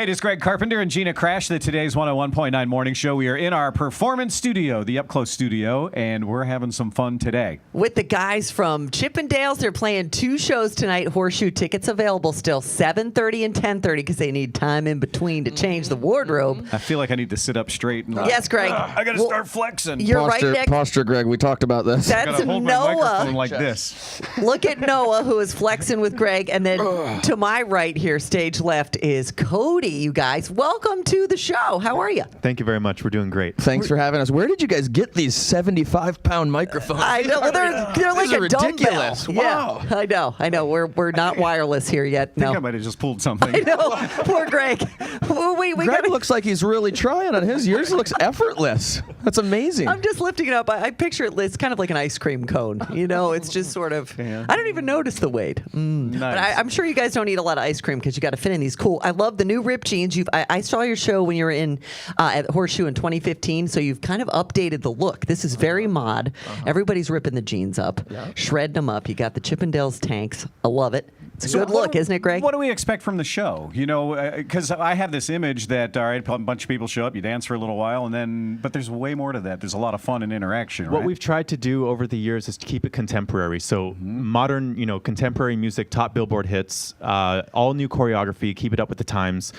Hey, it is Greg Carpenter and Gina Crash, the Today's 101.9 Morning Show. We are in our performance studio, the Up Close studio, and we're having some fun today. With the guys from Chippendales, they're playing 2 shows tonight. Horseshoe tickets available still 7:30 and 10:30 because they need time in between to change the wardrobe. I feel like I need to sit up straight. And Yes, Greg. I got to start flexing. You're Posture, right, Nick. posture, Greg. We talked about this. I That's gotta hold my microphone Noah. like this. Look at Noah, who is flexing with Greg. And then to my right here, stage left, is Cody, you guys. Welcome to the show. How are you? Thank you very much. We're doing great. Thanks for having us. Where did you guys get these 75-pound microphones? I know. They're like These a are dumbbell. ridiculous. Wow. Yeah, I know. We're not wireless here yet. I think I No. might have just pulled something. No, poor Greg. We Greg gotta, looks like he's really trying on his. Yours looks effortless. That's amazing. I'm just lifting it up. I picture it. It's kind of like an ice cream cone. You know, it's just sort of. Yeah. I don't even notice the weight. Nice. But I'm sure you guys don't eat a lot of ice cream because you got to fit in these cool. I love the new ripped jeans. I saw your show when you were in at Horseshoe in 2015. So you've kind of updated the look. This is very mod. Everybody's ripping the jeans up, shredding them up. You got the Chippendales tanks. I love it. It's a good look, isn't it, Greg? What do we expect from the show? You know, because I have this image that, all right, a bunch of people show up, you dance for a little while, and then, but there's way more to that. There's a lot of fun and interaction, right? What we've tried to do over the years is to keep it contemporary. So modern, contemporary music, top Billboard hits, all new choreography, keep it up with the times.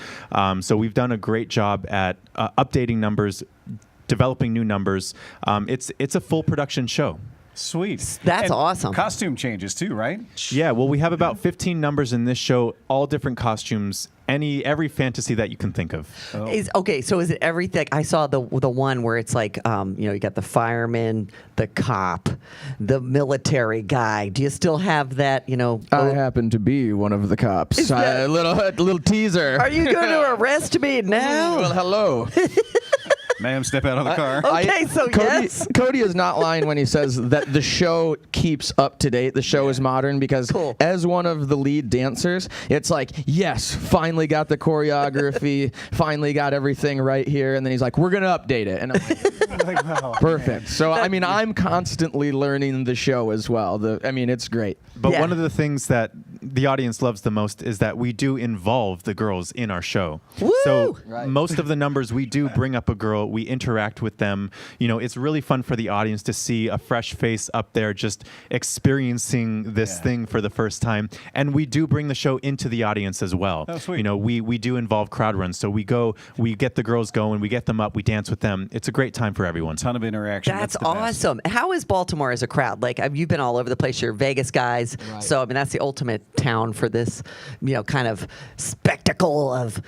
So we've done a great job at updating numbers, developing new numbers. It's a full production show. Sweet. That's And awesome. Costume changes too, right? Yeah, well, we have about 15 numbers in this show, all different costumes, every fantasy that you can think of. Oh. So is it everything? I saw the one where it's like, you got the fireman, the cop, the military guy. Do you still have that? I happen to be one of the cops. that- A little teaser. Are you going to arrest me now? Well, hello. Ma'am, step out of the car. Okay, so yes. Cody is not lying when he says that the show keeps up to date. The show is modern because Cool. as one of the lead dancers, it's like, yes, finally got the choreography, finally got everything right here. And then he's like, we're going to update it. And I'm like, perfect. So, I'm constantly learning the show as well. It's great. But Yeah. one of the things that the audience loves the most is that we do involve the girls in our show. Woo! So Right. most of the numbers we do bring up a girl, we interact with them. It's really fun for the audience to see a fresh face up there just experiencing this thing for the first time. And we do bring the show into the audience as well. Oh, sweet. We do involve crowd runs. So we get the girls going, we get them up, we dance with them. It's a great time for everyone. Ton of interaction. That's the best. awesome. How is Baltimore as a crowd? Like, you've been all over the place. You're Vegas guys. Right. So, that's the ultimate town for this, kind of spectacle of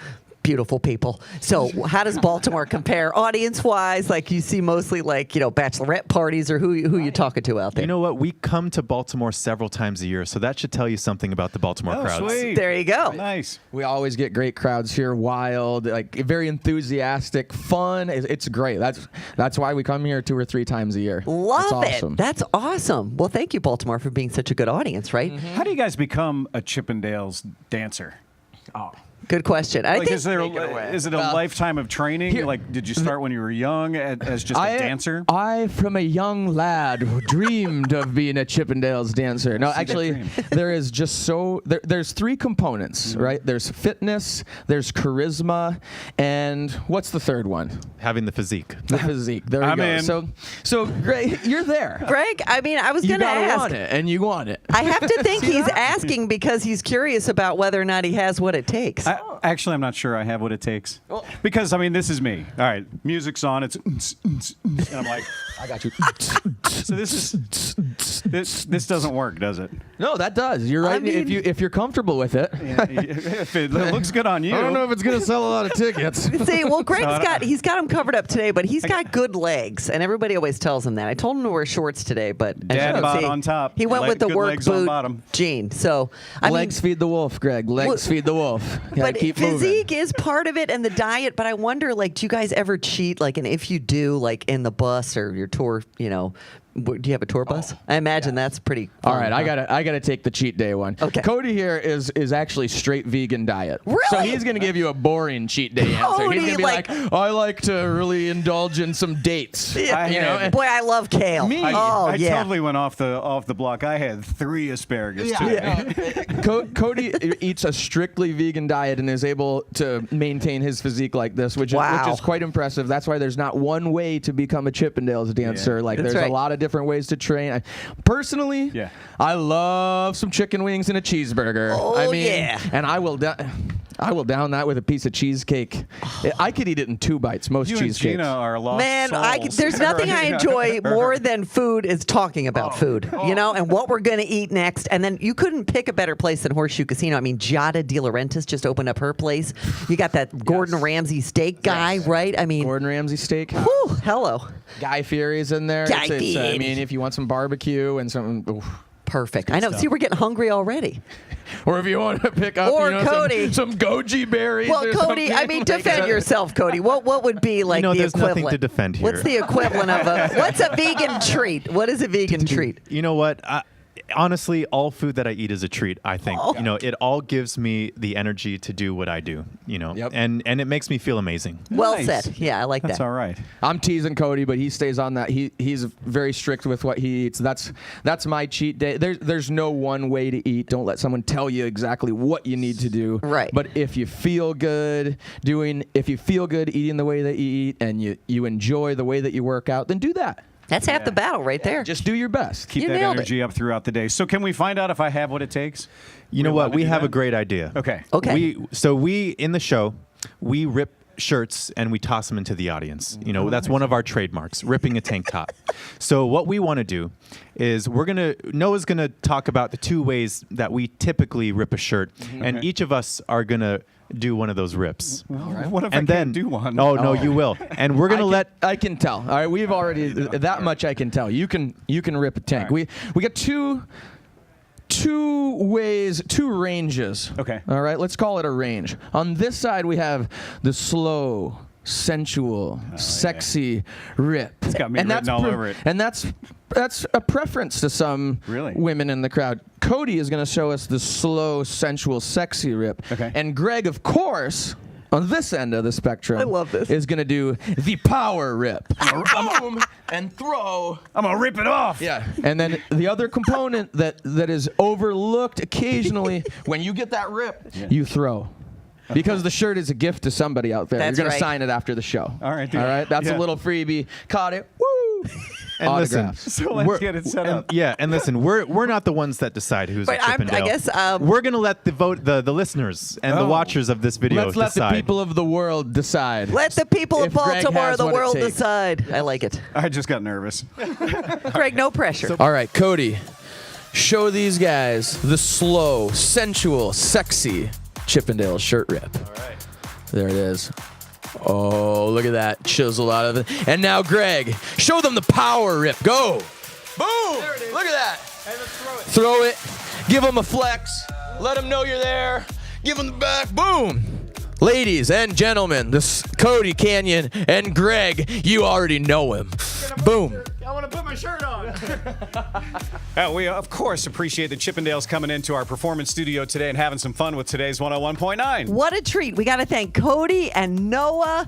beautiful people. So how does Baltimore compare audience-wise? Like, you see mostly bachelorette parties, or who you talking to out there? You know what? We come to Baltimore several times a year, so that should tell you something about the Baltimore Oh, crowds. sweet. There you go. Nice. We always get great crowds here, wild, like very enthusiastic, fun. It's great. That's why we come here 2 or 3 times a year. Love It's awesome. it. That's awesome. Well, thank you, Baltimore, for being such a good audience, right? How do you guys become a Chippendales dancer? Good question. I Like, think is it a lifetime of training? Here- Like, did you start when you were young as just a dancer? I, from a young lad, dreamed of being a Chippendales dancer. No, actually, dream. there is just there's 3 components, right? There's fitness, there's charisma, and what's the third one? Having the physique. The physique. There we I'm go. in. So great, you're there. Greg, I was You going to gotta ask. want it, and you want it. I have to think he's asking because he's curious about whether or not he has what it takes. Actually, I'm not sure I have what it takes. Because, this is me. All right, music's on. It's and I'm like, I got you. so this doesn't work, does it? No, that does. You're right. I mean- if you're comfortable with it. If it looks good on you. I don't know if it's gonna sell a lot of tickets. See, well, he's got him covered up today, but he's got good legs, and everybody always tells him that. I told him to wear shorts today, but as Dad you can bod see, on top, he went with the good work legs on boot bottom. jean. So Legs feed the wolf, Greg. Legs Well, feed the wolf. Gotta but keep physique moving. is part of it, and the diet. But I wonder, do you guys ever cheat? And if you do, in the bus or your tour, Do you have a tour bus? I imagine that's pretty fun. All right, I gotta take the cheat day one. Okay. Cody here is actually straight vegan diet. Really? So he's gonna give you a boring cheat day answer. Cody, He's gonna be like, I like to really indulge in some dates. Yeah. You know? Boy, I love kale. Me. I yeah. totally went off the block. I had 3 asparagus today. Cody eats a strictly vegan diet and is able to maintain his physique like this, which Wow. is quite impressive. That's why there's not one way to become a Chippendales dancer. Like That's there's right. a lot of different ways to train. Personally, Yeah. I love some chicken wings and a cheeseburger. Oh, I mean, yeah. and I will down that with a piece of cheesecake. I could eat it in 2 bites. Most You and cheesecakes. Gina are lost Man, souls. there's nothing I enjoy more than food is talking about food, you know, and what we're going to eat next. And then you couldn't pick a better place than Horseshoe Casino. I mean, Giada De Laurentiis just opened up her place. You got that Gordon Ramsay steak guy, right? I mean, Gordon Ramsay steak. whew, hello. Guy Fieri's in there. Guy I Fieri. mean, if you want some barbecue and some. Oof. Perfect. I know. See, we're getting hungry already. Or if you want to pick up Or Cody. some goji berries. Well, or Cody, something I mean, like defend that. yourself, Cody. What would be like the there's equivalent? nothing to defend here. What's the equivalent of what's a vegan treat? What is a vegan treat? You know what? Honestly, all food that I eat is a treat, I think. Oh. You know, it all gives me the energy to do what I do, you know, Yep. and it makes me feel amazing. Well Nice. said. Yeah, I like That's that. all right. I'm teasing Cody, but he stays on that. He's very strict with what he eats. That's my cheat day. There's no one way to eat. Don't let someone tell you exactly what you need to do. Right. But if you feel good eating the way that you eat, and you enjoy the way that you work out, then do that. That's half the battle right there. Just do your best. Keep You that nailed it. energy up throughout the day. So can we find out if I have what it takes? You know allowed what? to We do have that? a great idea. Okay. Okay. We in the show, we rip shirts and we toss them into the audience. You know, that's one of our trademarks, ripping a tank top. So what we want to do is Noah's going to talk about the 2 ways that we typically rip a shirt, and Okay. each of us are going to do one of those rips. What if I And can't then do one? Oh, no, you will. And we're going to I can tell. All right, we've already that much I can tell. You can rip a tank. All right. We got two ranges. Okay. All right, let's call it a range. On this side we have the slow, sensual, sexy rip. It's got me written all over it. And that's a preference to some Really? women in the crowd. Cody is going to show us the slow, sensual, sexy rip. Okay. And Greg, of course, on this end of the spectrum, I love this. is going to do the power rip. Boom and throw. I'm going to rip it off. Yeah. And then the other component that is overlooked occasionally, when you get that rip, you throw. Because the shirt is a gift to somebody out there. That's You're going right. to sign it after the show. All right, dude. All right. That's Yeah. a little freebie. Caught it. Woo. And listen, Autographs. So let's get it set up. Yeah, and listen, we're not the ones that decide who's But a Chippendale. I guess, we're gonna let the listeners and the Oh. watchers of this video Let's let decide. the people of the world decide. let the people of If Greg Baltimore, has the what it world takes. decide. I like it. I just got nervous. Greg, no pressure. All right, Cody, show these guys the slow, sensual, sexy Chippendale shirt rip. All right. There it is. Oh, look at that chisel out of it. And now, Greg, show them the power rip. Go. Boom. Look at that. Hey, let's throw it. Give them a flex. Let them know you're there. Give them the back. Boom. Ladies and gentlemen, this Cody Canyon and Greg, you already know him. Boom. I want to put my shirt on. We, of course, appreciate the Chippendales coming into our performance studio today and having some fun with today's 101.9. What a treat. We got to thank Cody and Noah.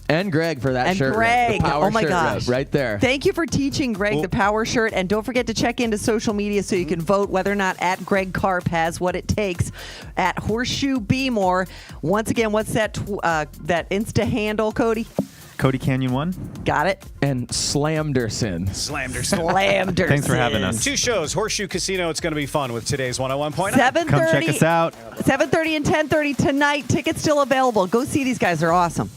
And Greg for that And shirt. Greg. The power Oh, my shirt gosh. right there. Thank you for teaching Greg the power shirt. And don't forget to check into social media so you can vote whether or not at Greg Karp has what it takes at Horseshoe Be More. Once again, what's that that Insta handle, Cody? Cody Canyon 1. Got it? And Slamderson. Slamder. Thanks for having us. 2 shows, Horseshoe Casino. It's going to be fun with today's 101.9. 7:30. Come check us out. 7:30 and 10:30 tonight. Tickets still available. Go see these guys. They're awesome.